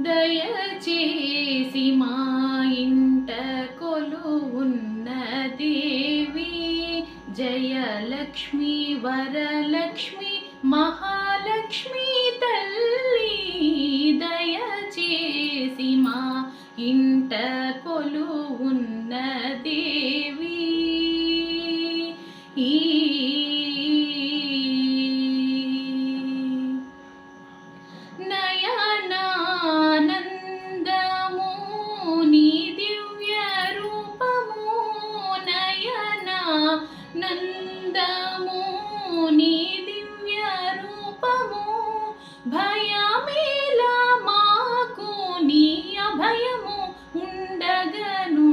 దయచేసి మా ఇంట కొలువున్న దేవి జయలక్ష్మి వరలక్ష్మి మహాలక్ష్మి తల్లి దయచేసి మా ఇంట కొలువున్న దేవి నయనానందము నీ దివ్య రూపము నయనానందము నీ దివ్య రూపము భయమేల మాకు నీ అభయము ఉండగను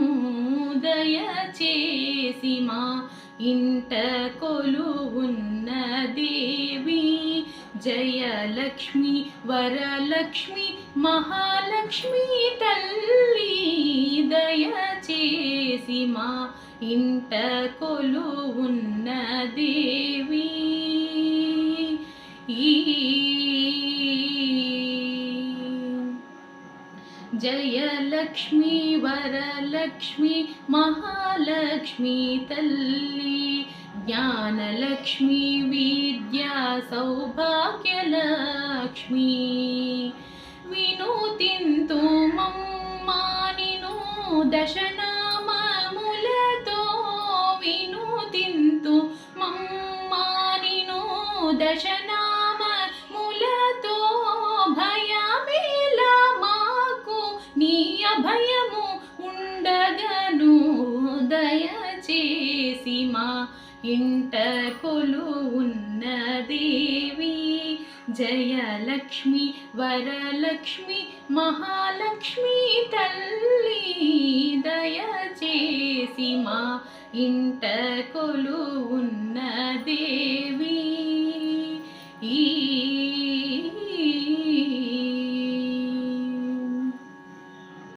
దయచేసి మా ఇంట కొలువున్న దేవి జయలక్ష్మి వరలక్ష్మి మహాలక్ష్మి తల్లి దయచేసి మా ఇంట కొలువున్న దేవి జయలక్ష్మి వరలక్ష్మి మహాలక్ష్మి తల్లి జ్ఞానలక్ష్మి విద్యా సౌభాగ్యలక్ష్మి వినూతింతు మమ్మానిను దశనామములతో వినూతింతు మమ్మానిను దశనామములతో భయమేల మాకు నీ అభయము ఉండగను దయచేసి మా ఇంట కొలువున్న దేవి జయలక్ష్మి వరలక్ష్మి మహాలక్ష్మి తల్లి దయచేసి మా ఇంట కొలువున్న దేవి